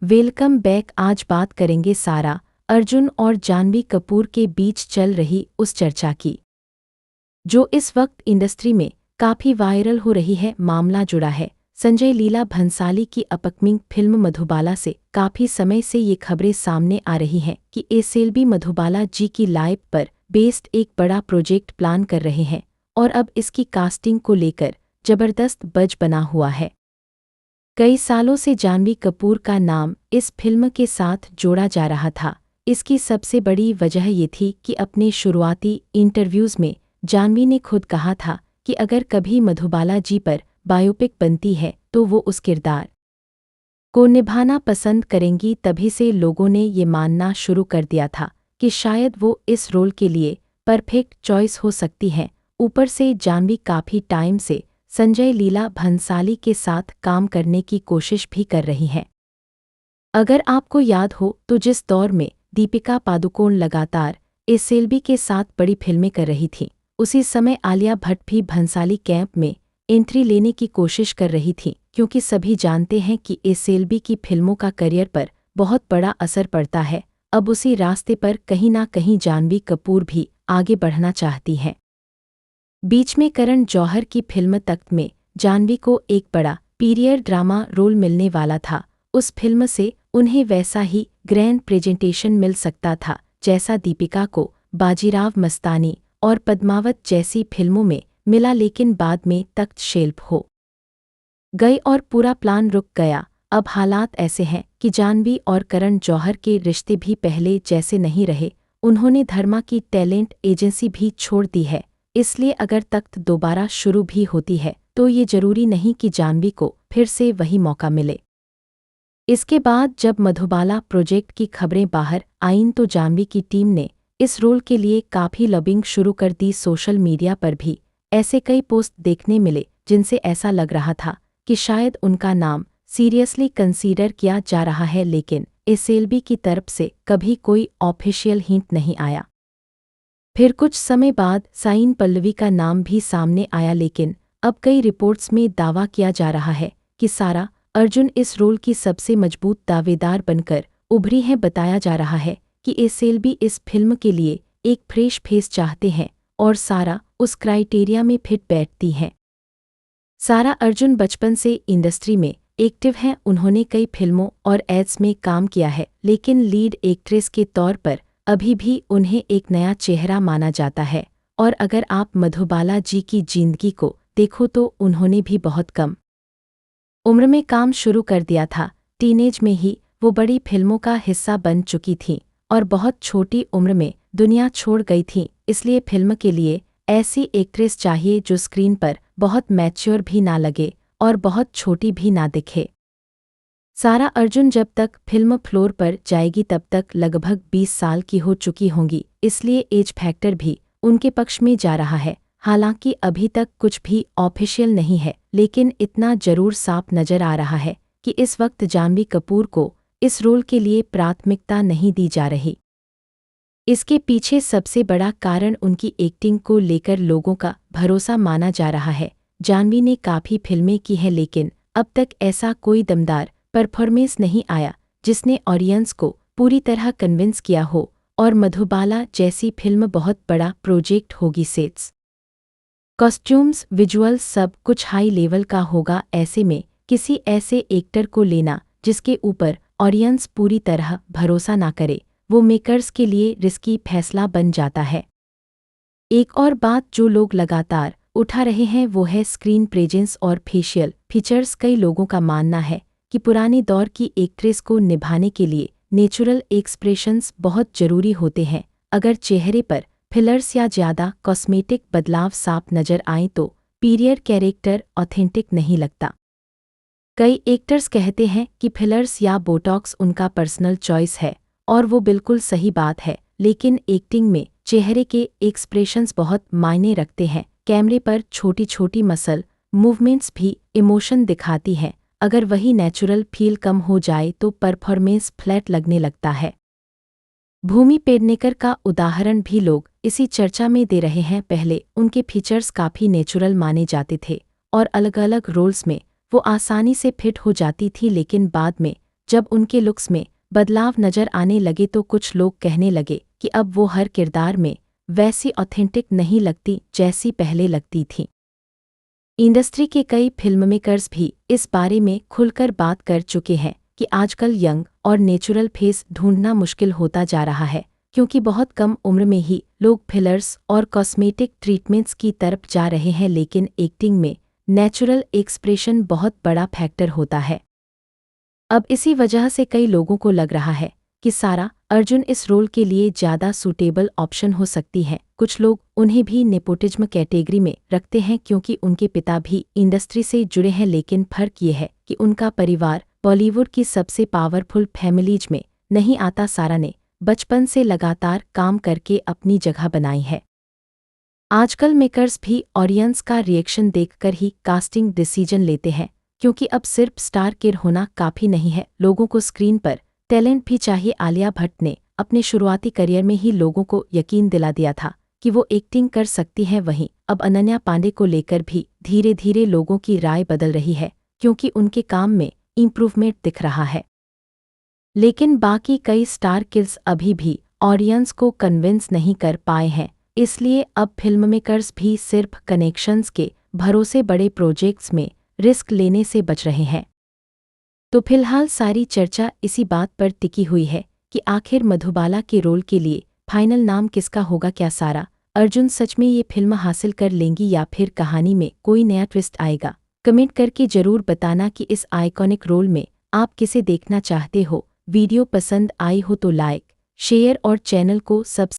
Welcome back. आज बात करेंगे सारा, अर्जुन और जाह्नवी कपूर के बीच चल रही उस चर्चा की जो इस वक्त इंडस्ट्री में काफ़ी वायरल हो रही है। मामला जुड़ा है संजय लीला भंसाली की अपकमिंग फिल्म मधुबाला से। काफ़ी समय से ये खबरें सामने आ रही हैं कि एसएलबी मधुबाला जी की लाइफ पर बेस्ड एक बड़ा प्रोजेक्ट प्लान कर रहे हैं और अब इसकी कास्टिंग को लेकर जबरदस्त बज़ बना हुआ है। कई सालों से जाह्नवी कपूर का नाम इस फिल्म के साथ जोड़ा जा रहा था। इसकी सबसे बड़ी वजह ये थी कि अपने शुरुआती इंटरव्यूज़ में जाह्नवी ने खुद कहा था कि अगर कभी मधुबाला जी पर बायोपिक बनती है तो वो उस किरदार को निभाना पसंद करेंगी। तभी से लोगों ने ये मानना शुरू कर दिया था कि शायद वो इस रोल के लिए परफेक्ट चॉइस हो सकती हैं। ऊपर से जाह्नवी काफ़ी टाइम से संजय लीला भंसाली के साथ काम करने की कोशिश भी कर रही हैं। अगर आपको याद हो तो जिस दौर में दीपिका पादुकोण लगातार एसएलबी के साथ बड़ी फिल्में कर रही थीं, उसी समय आलिया भट्ट भी भंसाली कैंप में एंट्री लेने की कोशिश कर रही थी, क्योंकि सभी जानते हैं कि एसएलबी की फिल्मों का करियर पर बहुत बड़ा असर पड़ता है। अब उसी रास्ते पर कहीं ना कहीं जाह्नवी कपूर भी आगे बढ़ना चाहती हैं। बीच में करण जौहर की फिल्म तख्त में जाह्नवी को एक बड़ा पीरियड ड्रामा रोल मिलने वाला था। उस फिल्म से उन्हें वैसा ही ग्रैंड प्रेजेंटेशन मिल सकता था जैसा दीपिका को बाजीराव मस्तानी और पद्मावत जैसी फिल्मों में मिला, लेकिन बाद में तख्त शेल्फ हो गई और पूरा प्लान रुक गया। अब हालात ऐसे हैं कि जाह्नवी और करण जौहर के रिश्ते भी पहले जैसे नहीं रहे। उन्होंने धर्मा की टैलेंट एजेंसी भी छोड़ दी है। इसलिए अगर तख्त दोबारा शुरू भी होती है तो ये जरूरी नहीं कि जाह्नवी को फिर से वही मौका मिले। इसके बाद जब मधुबाला प्रोजेक्ट की खबरें बाहर आईं तो जाह्नवी की टीम ने इस रोल के लिए काफ़ी लॉबिंग शुरू कर दी। सोशल मीडिया पर भी ऐसे कई पोस्ट देखने मिले जिनसे ऐसा लग रहा था कि शायद उनका नाम सीरियसली कंसीडर किया जा रहा है, लेकिन एसएलबी की तरफ से कभी कोई ऑफिशियल हिंट नहीं आया। फिर कुछ समय बाद साइन पल्लवी का नाम भी सामने आया, लेकिन अब कई रिपोर्ट्स में दावा किया जा रहा है कि सारा अर्जुन इस रोल की सबसे मजबूत दावेदार बनकर उभरी हैं। बताया जा रहा है कि एसएलबी इस फिल्म के लिए एक फ्रेश फेस चाहते हैं और सारा उस क्राइटेरिया में फिट बैठती हैं। सारा अर्जुन बचपन से इंडस्ट्री में एक्टिव हैं। उन्होंने कई फिल्मों और एड्स में काम किया है, लेकिन लीड एक्ट्रेस के तौर पर अभी भी उन्हें एक नया चेहरा माना जाता है। और अगर आप मधुबाला जी की जिंदगी को देखो तो उन्होंने भी बहुत कम उम्र में काम शुरू कर दिया था। टीनेज में ही वो बड़ी फिल्मों का हिस्सा बन चुकी थीं और बहुत छोटी उम्र में दुनिया छोड़ गई थीं। इसलिए फिल्म के लिए ऐसी एक्ट्रेस चाहिए जो स्क्रीन पर बहुत मैच्योर भी ना लगे और बहुत छोटी भी ना दिखे। सारा अर्जुन जब तक फिल्म फ्लोर पर जाएगी तब तक लगभग 20 साल की हो चुकी होंगी, इसलिए एज फैक्टर भी उनके पक्ष में जा रहा है। हालांकि अभी तक कुछ भी ऑफिशियल नहीं है, लेकिन इतना जरूर साफ नजर आ रहा है कि इस वक्त जाह्नवी कपूर को इस रोल के लिए प्राथमिकता नहीं दी जा रही। इसके पीछे सबसे बड़ा कारण उनकी एक्टिंग को लेकर लोगों का भरोसा माना जा रहा है। जाह्नवी ने काफ़ी फिल्में की हैं, लेकिन अब तक ऐसा कोई दमदार परफॉर्मेंस नहीं आया जिसने ऑडियंस को पूरी तरह कन्विंस किया हो। और मधुबाला जैसी फिल्म बहुत बड़ा प्रोजेक्ट होगी। सेट्स, कॉस्ट्यूम्स, विजुअल्स सब कुछ हाई लेवल का होगा। ऐसे में किसी ऐसे एक्टर को लेना जिसके ऊपर ऑडियंस पूरी तरह भरोसा ना करे, वो मेकर्स के लिए रिस्की फैसला बन जाता है। एक और बात जो लोग लगातार उठा रहे हैं वो है स्क्रीन प्रेजेंस और फेशियल फीचर्स। कई लोगों का मानना है कि पुराने दौर की एक्ट्रेस को निभाने के लिए नेचुरल एक्सप्रेशंस बहुत जरूरी होते हैं। अगर चेहरे पर फिलर्स या ज़्यादा कॉस्मेटिक बदलाव साफ नजर आए तो पीरियड कैरेक्टर ऑथेंटिक नहीं लगता। कई एक्टर्स कहते हैं कि फिलर्स या बोटॉक्स उनका पर्सनल चॉइस है और वो बिल्कुल सही बात है, लेकिन एक्टिंग में चेहरे के एक्सप्रेशंस बहुत मायने रखते हैं। कैमरे पर छोटी छोटी मसल मूवमेंट्स भी इमोशन दिखाती हैं। अगर वही नेचुरल फील कम हो जाए तो परफॉर्मेंस फ्लैट लगने लगता है। भूमि पेडनेकर का उदाहरण भी लोग इसी चर्चा में दे रहे हैं। पहले उनके फीचर्स काफ़ी नेचुरल माने जाते थे और अलग अलग रोल्स में वो आसानी से फिट हो जाती थी, लेकिन बाद में जब उनके लुक्स में बदलाव नजर आने लगे तो कुछ लोग कहने लगे कि अब वो हर किरदार में वैसी ऑथेंटिक नहीं लगती जैसी पहले लगती थी। इंडस्ट्री के कई फिल्ममेकर्स भी इस बारे में खुलकर बात कर चुके हैं कि आजकल यंग और नेचुरल फेस ढूंढना मुश्किल होता जा रहा है, क्योंकि बहुत कम उम्र में ही लोग फिलर्स और कॉस्मेटिक ट्रीटमेंट्स की तरफ जा रहे हैं। लेकिन एक्टिंग में नेचुरल एक्सप्रेशन बहुत बड़ा फैक्टर होता है। अब इसी वजह से कई लोगों को लग रहा है कि सारा अर्जुन इस रोल के लिए ज़्यादा सूटेबल ऑप्शन हो सकती है। कुछ लोग उन्हें भी नेपोटिज्म कैटेगरी में रखते हैं क्योंकि उनके पिता भी इंडस्ट्री से जुड़े हैं, लेकिन फ़र्क ये है कि उनका परिवार बॉलीवुड की सबसे पावरफुल फैमिलीज में नहीं आता। सारा ने बचपन से लगातार काम करके अपनी जगह बनाई है। आजकल मेकर्स भी ऑडियंस का रिएक्शन देखकर ही कास्टिंग डिसीजन लेते हैं, क्योंकि अब सिर्फ स्टार किड होना काफ़ी नहीं है, लोगों को स्क्रीन पर टैलेंट भी चाहिए। आलिया भट्ट ने अपने शुरुआती करियर में ही लोगों को यकीन दिला दिया था कि वो एक्टिंग कर सकती हैं। वहीं अब अनन्या पांडे को लेकर भी धीरे धीरे लोगों की राय बदल रही है, क्योंकि उनके काम में इम्प्रूवमेंट दिख रहा है। लेकिन बाकी कई स्टार किड्स अभी भी ऑडियंस को कन्विंस नहीं कर पाए हैं, इसलिए अब फिल्ममेकर्स भी सिर्फ कनेक्शंस के भरोसे बड़े प्रोजेक्ट्स में रिस्क लेने से बच रहे हैं। तो फिलहाल सारी चर्चा इसी बात पर टिकी हुई है कि आखिर मधुबाला के रोल के लिए फाइनल नाम किसका होगा। क्या सारा अर्जुन सच में ये फिल्म हासिल कर लेंगी या फिर कहानी में कोई नया ट्विस्ट आएगा? कमेंट करके जरूर बताना कि इस आइकॉनिक रोल में आप किसे देखना चाहते हो। वीडियो पसंद आई हो तो लाइक, शेयर और चैनल को सब्सक्राइब